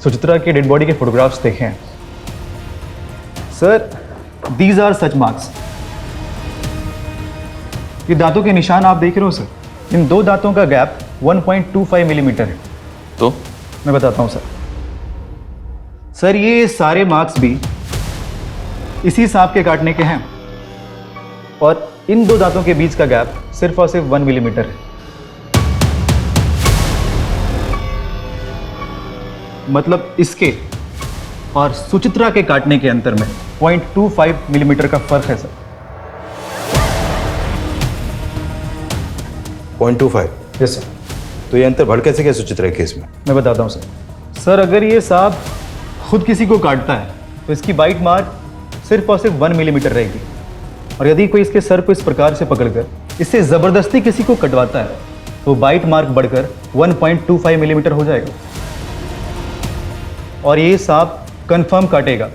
सुचित्रा के डेड बॉडी के फोटोग्राफ्स देखे हैं। Sir these are such marks. ये दांतों के निशान आप देख रहे हो सर, इन 2 दांतों का गैप 1.25 मिलीमीटर है। तो मैं बताता हूँ सर। सर ये सारे मार्क्स भी इसी सांप के काटने के हैं, और इन 2 दांतों के बीच का गैप सिर्फ और सिर्फ 1 मिलीमीटर है। मतलब इसके और सुचित्रा के काटने के अंतर में 0.25 मिलीमीटर का फर्क है सर। 0.25? Yes sir. तो ये अंतर बढ़ कैसे गया सुचित्रा के केस में? मैं बताता हूँ सर। सर अगर ये सांप खुद किसी को काटता है तो इसकी बाइट मार्क सिर्फ और सिर्फ 1 मिलीमीटर रहेगी, और यदि कोई इसके सर को इस प्रकार से पकड़कर इससे ज़बरदस्ती किसी को कटवाता है तो बाइट मार्क बढ़कर 1.25 मिलीमीटर हो जाएगा। और ये सांप कंफर्म काटेगा,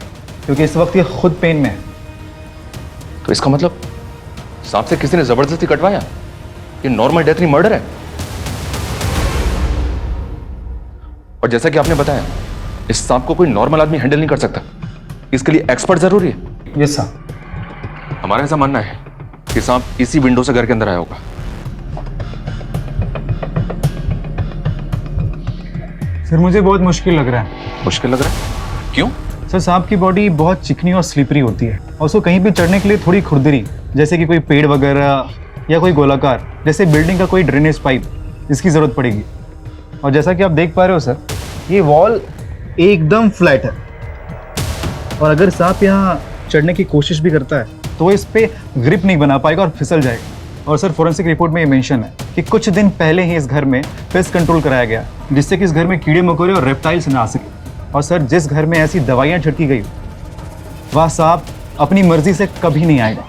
क्योंकि इस वक्त ये खुद पेन में है। तो इसका मतलब सांप से किसी ने जबरदस्ती कटवाया? ये नॉर्मल डेथ नहीं, मर्डर है। और जैसा कि आपने बताया, इस सांप को कोई नॉर्मल आदमी हैंडल नहीं कर सकता, इसके लिए एक्सपर्ट जरूरी है। Yes sir. हमारा ऐसा मानना है कि सांप इसी विंडो से घर के अंदर आया होगा। फिर मुझे बहुत मुश्किल लग रहा है। मुश्किल लग रहा है? क्यों? सर सांप की बॉडी बहुत चिकनी और स्लिपरी होती है और उसको कहीं भी चढ़ने के लिए थोड़ी खुरदरी, जैसे कि कोई पेड़ वगैरह या कोई गोलाकार जैसे बिल्डिंग का कोई ड्रेनेज पाइप, इसकी ज़रूरत पड़ेगी। और जैसा कि आप देख पा रहे हो सर, ये वॉल एकदम फ्लैट है और अगर सांप यहाँ चढ़ने की कोशिश भी करता है तो वो इस पे ग्रिप नहीं बना पाएगा और फिसल जाएगा। और सर फोरेंसिक रिपोर्ट में ये मेंशन है कि कुछ दिन पहले ही इस घर में पेस्ट कंट्रोल कराया गया जिससे कि इस घर में कीड़े मकोड़े और रेप्टाइल्स ना आ सके। और सर जिस घर में ऐसी दवाइयाँ छिड़की गई वह सांप अपनी मर्जी से कभी नहीं आएगा।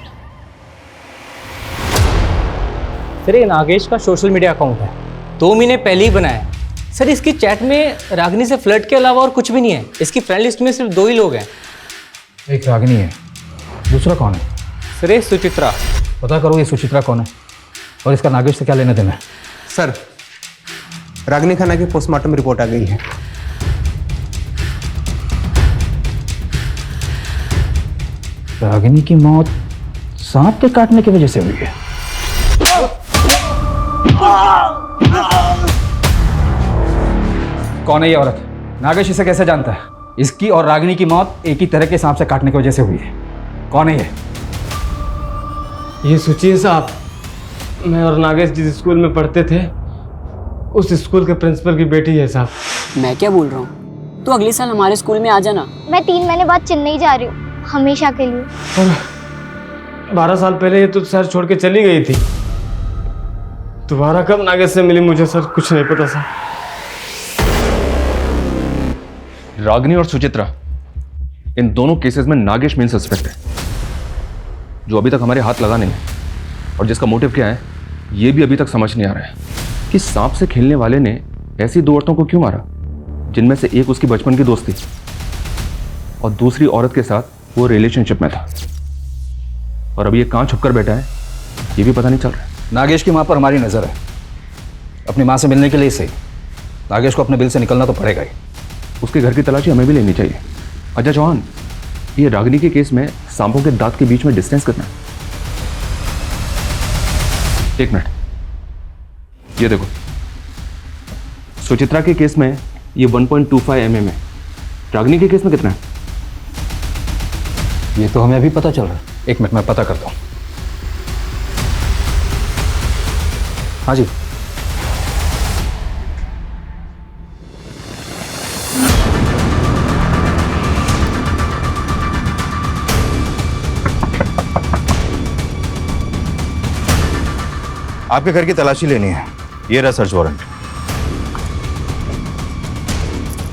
सर ये नागेश का सोशल मीडिया अकाउंट है, 2 महीने पहले ही बनाया है। सर इसकी चैट में रागिनी से फ्लर्ट के अलावा और कुछ भी नहीं है। इसकी फ्रेंड लिस्ट में सिर्फ 2 ही लोग हैं। एक रागिनी है, दूसरा कौन है? सर ये सुचित्रा। पता करो ये सुचित्रा कौन है और इसका नागेश से क्या लेना देना है। सर रागिनी खन्ना की पोस्टमार्टम रिपोर्ट आ गई है। रागिनी की मौत सांप के काटने की वजह से हुई है। कौन है ये औरत? नागेश इसे कैसे जानता है? इसकी और रागिनी की मौत एक ही तरह के सांप से काटने की वजह से हुई है। कौन है ये सुचिन साहब, मैं और नागेश जिस स्कूल में पढ़ते थे उस स्कूल के प्रिंसिपल की बेटी है साहब। मैं क्या बोल रहा हूँ, तो अगले साल हमारे स्कूल में आ जाना। मैं 3 महीने बाद चेन्नई जा रही हूँ, हमेशा के लिए। और 12 साल पहले ये तो शहर छोड़ के चली गई थी। दोबारा कब नागेश से मिली मुझे सर कुछ नहीं पता सर। रागिनी और सुचित्रा, इन दोनों केसेस में नागेश मेन सस्पेक्ट है जो अभी तक हमारे हाथ लगा नहीं है। और जिसका मोटिव क्या है ये भी अभी तक समझ नहीं आ रहा है कि सांप से खेलने वाले ने ऐसी 2 औरतों को क्यों मारा जिनमें से एक उसकी बचपन की दोस्त थी और दूसरी औरत के साथ वो रिलेशनशिप में था। और अभी ये कहाँ छुपकर बैठा है ये भी पता नहीं चल रहा है। नागेश की मां पर हमारी नजर है। अपनी मां से मिलने के लिए सही नागेश को अपने बिल से निकलना तो पड़ेगा ही। उसके घर की तलाशी हमें भी लेनी चाहिए। अजय चौहान, ये रागिनी के केस में सांपों के दांत के बीच में डिस्टेंस कितना है? 1 मिनट, ये देखो, सुचित्रा के केस में ये 1.25 mm है। रागिनी के केस में कितना है? ये तो हमें अभी पता चल रहा है। 1 मिनट में पता करता हूँ। हाँ जी, आपके घर की तलाशी लेनी है। ये रहा सर्च वारंट।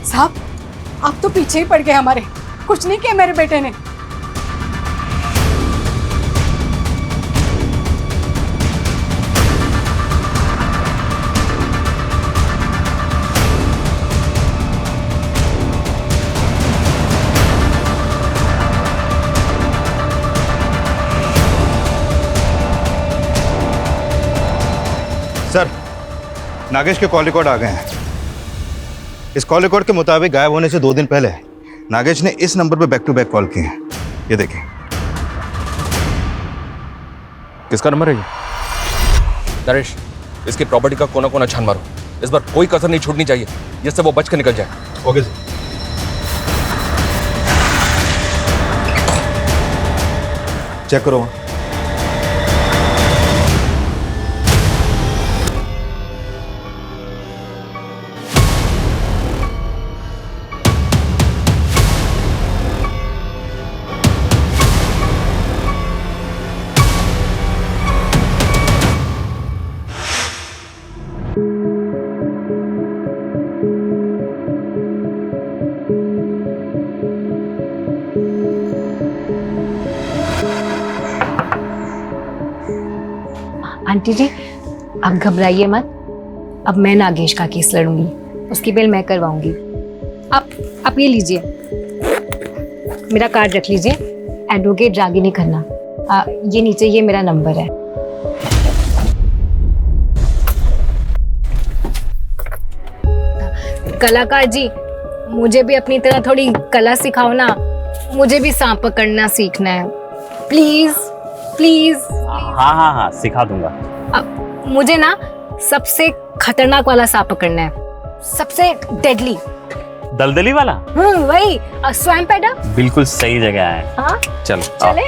साहब आप तो पीछे ही पड़ गए हमारे। कुछ नहीं किया मेरे बेटे ने। सर, नागेश के कॉल रिकॉर्ड आ गए हैं। इस कॉल रिकॉर्ड के मुताबिक गायब होने से 2 दिन पहले नागेश ने इस नंबर पर बैक टू बैक कॉल किए हैं। ये देखिए। किसका नंबर है ये? नरेश, इसकी प्रॉपर्टी का कोना कोना छान मारो। इस बार कोई कसर नहीं छूटनी चाहिए जिससे वो बच कर निकल जाए। Okay sir. चेक करो। आंटी जी आप घबराइए मत, अब मैं नागेश का केस लड़ूंगी, उसकी बेल मैं करवाऊंगी। आप ये लीजिए, मेरा कार्ड रख लीजिए, एडवोकेट रागिनी खन्ना। ये नीचे ये मेरा नंबर है। कलाकार जी मुझे भी अपनी तरह थोड़ी कला सिखाओ ना, मुझे भी सांप पकड़ना सीखना है, प्लीज प्लीज। हाँ हाँ हाँ सिखा दूंगा। मुझे ना सबसे खतरनाक वाला सांप पकड़ना है। सबसे डेडली। दलदली वाला? वही स्वयं पैदा। बिल्कुल सही जगह है। हाँ चलो चले।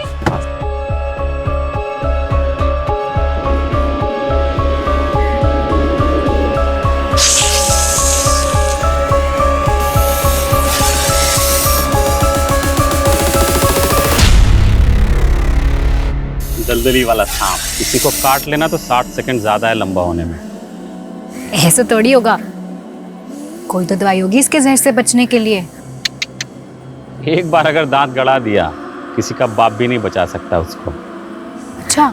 दलदली वाला सांप, किसी को काट लेना तो 60 सेकंड ज्यादा है लंबा होने में। ऐसा थोड़ी होगा, कोई तो दवाई होगी इसके जहर से बचने के लिए। एक बार अगर दांत गड़ा दिया, किसी का बाप भी नहीं बचा सकता उसको। अच्छा,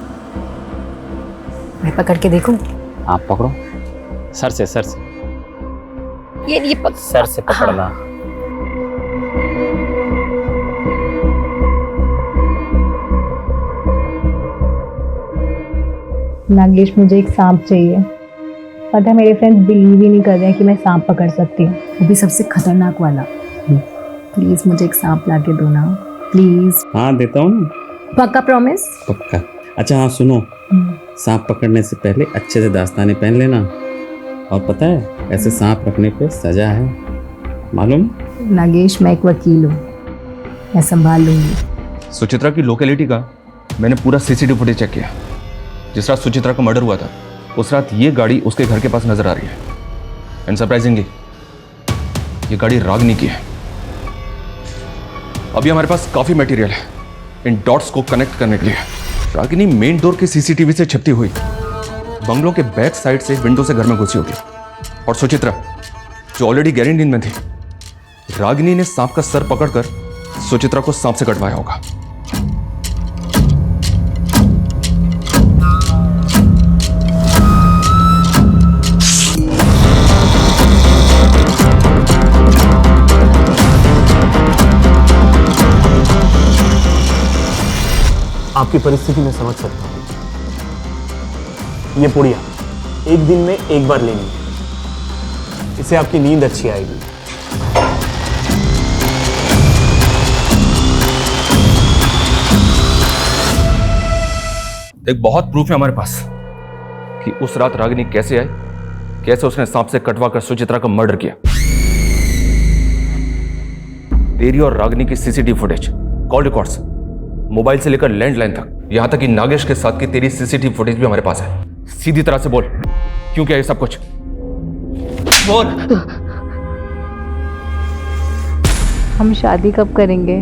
मैं पकड़ के देखूं? आप पकड़ो, सर से ये सर से पकड़ना। नागेश, मुझे एक सांप चाहिए। पता है मेरे फ्रेंड्स बिलीव ही नहीं कर रहे हैं कि मैं सांप पकड़ सकती हूँ, वो भी सबसे खतरनाक वाला। प्लीज मुझे एक सांप ला के दो ना, प्लीज। हाँ देता हूँ ना। पक्का प्रॉमिस? पक्का। अच्छा हाँ सुनो, सांप पकड़ने से पहले अच्छे से दास्ताने पहन लेना। और पता है ऐसे सांप रखने पे सजा है, मालूम? नागेश, मैं एक वकील हूँ, मैं संभाल लूंगी। सुचित्रा की लोकेलिटी का मैंने पूरा सीसीटीवी फुटेज चेक किया। जिस रात सुचित्रा का मर्डर हुआ था उस रात ये गाड़ी उसके घर के पास नजर आ रही है। एंड सरप्राइजिंगली ये गाड़ी रागिनी की है। अभी हमारे पास काफी मटेरियल है इन डॉट्स को कनेक्ट करने के लिए। रागिनी मेन डोर के सीसीटीवी से छिपती हुई बंगलों के बैक साइड से विंडो से घर में घुसी होगी। और सुचित्रा जो ऑलरेडी गहरी नींद में थी, रागिनी ने सांप का सर पकड़कर सुचित्रा को सांप से कटवाया होगा। आपकी परिस्थिति में समझ सकता हूं। ये पुड़िया एक दिन में एक बार लेनी है, इससे आपकी नींद अच्छी आएगी। एक बहुत प्रूफ है हमारे पास कि उस रात रागिनी कैसे आई, कैसे उसने सांप से कटवा कर सुचित्रा का मर्डर किया। तेरी और रागिनी की CCTV footage, call records, mobile से लेकर लैंडलाइन तक, यहां तक कि नागेश के साथ की तेरी सीसीटीवी फुटेज भी हमारे पास है। सीधी तरह से बोल, क्यों किया ये सब कुछ? बोल। हम शादी कब करेंगे?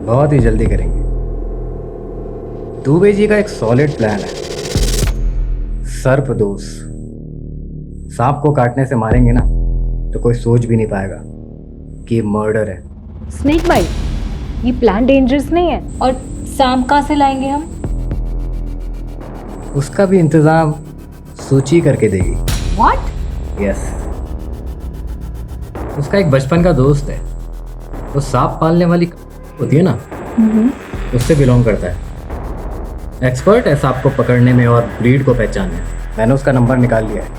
बहुत ही जल्दी करेंगे। दुबे जी का एक सॉलिड प्लान है। सर्पदोष, सांप को काटने से मारेंगे ना तो कोई सोच भी नहीं पाएगा कि ये मर्डर है। स्नेक बाइट, ये प्लान डेंजरस नहीं है? और सांप कहाँ से लाएंगे हम? उसका भी इंतजाम सूची करके देगी। What? यस, उसका एक बचपन का दोस्त है, वो सांप पालने वाली होती है ना, उससे बिलोंग करता है। एक्सपर्ट है सांप को पकड़ने में और ब्रीड को पहचानने में। मैंने उसका नंबर निकाल लिया है।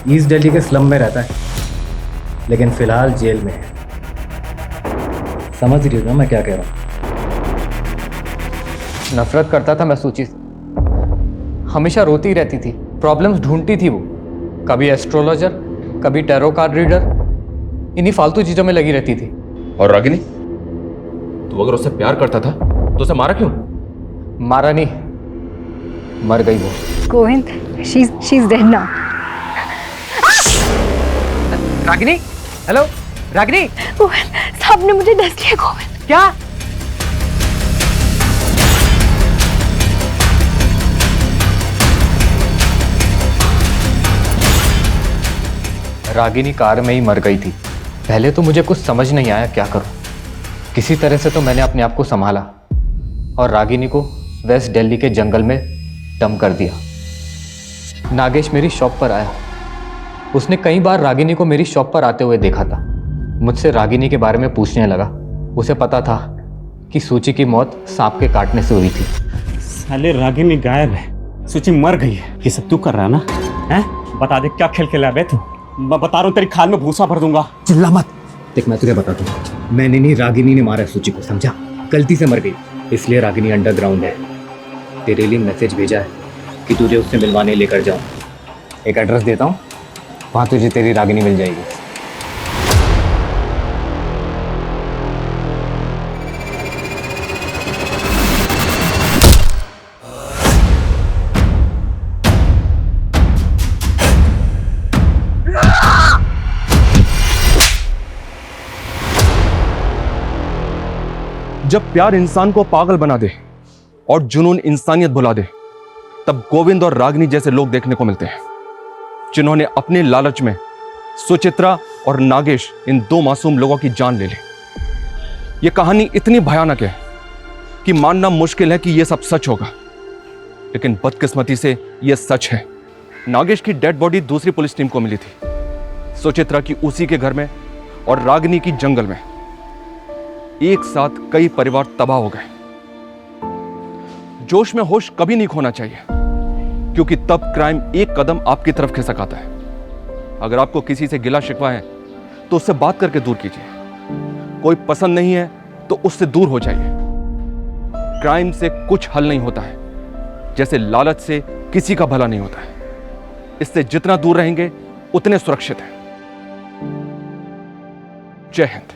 ईस्ट दिल्ली के स्लम में रहता है, लेकिन फिलहाल जेल में है। समझ रही हो ना मैं क्या कह रहा हूँ? नफरत करता था मैं सूची से, हमेशा रोती रहती थी, प्रॉब्लम्स ढूंढती थी वो। कभी एस्ट्रोलॉजर, कभी टैरो कार्ड रीडर, इन्हीं फालतू चीजों में लगी रहती थी। और रागिनी, तू अगर उससे प्यार करता था तो उसे मारा क्यों? मारा नहीं, मर गई वो। Govind, she's dead now. Ragini, hello Ragini. Govind, सांप ने मुझे डस लिया। गोविंद, क्या? रागिनी कार में ही मर गई थी। पहले तो मुझे कुछ समझ नहीं आया क्या करूं। किसी तरह से तो मैंने अपने आप को संभाला और रागिनी को वेस्ट दिल्ली के जंगल में डंप कर दिया। नागेश मेरी शॉप पर आया, उसने कई बार रागिनी को मेरी शॉप पर आते हुए देखा था। मुझसे रागिनी के बारे में पूछने लगा। उसे पता था कि सूची की मौत सांप के काटने से हुई थी। साले रागिनी गायब है, सूची मर गई है, ये सब तू कर रहा है ना? हैं? बता दे क्या खेल खेला है बे तू? मैं बता रहा हूँ तेरी खाल में भूसा भर दूंगा। चिल्ला मत। देख मैं तुझे बताता हूँ, मैंने नहीं, रागिनी ने मारा सूची को, समझा? गलती से मर गई, इसलिए रागिनी अंडरग्राउंड है। तेरे लिए मैसेज भेजा है कि तुझे उससे मिलवाने लेकर जाऊँ। एक एड्रेस देता हूँ, वहाँ तुझे तेरी रागिनी मिल जाएगी। जब प्यार इंसान को पागल बना दे और जुनून इंसानियत भुला दे, तब गोविंद और रागिनी जैसे लोग देखने को मिलते हैं, जिन्होंने अपने लालच में सुचित्रा और नागेश इन दो मासूम लोगों की जान ले ली। यह कहानी इतनी भयानक है कि मानना मुश्किल है कि यह सब सच होगा, लेकिन बदकिस्मती से यह सच है। नागेश की डेड बॉडी दूसरी पुलिस टीम को मिली थी, सुचित्रा की उसी के घर में और रागिनी की जंगल में। एक साथ कई परिवार तबाह हो गए। जोश में होश कभी नहीं खोना चाहिए, क्योंकि तब क्राइम एक कदम आपकी तरफ खिसक आता है। अगर आपको किसी से गिला शिकवा है तो उससे बात करके दूर कीजिए। कोई पसंद नहीं है तो उससे दूर हो जाइए। क्राइम से कुछ हल नहीं होता है, जैसे लालच से किसी का भला नहीं होता है। इससे जितना दूर रहेंगे उतने सुरक्षित हैं। जय हिंद।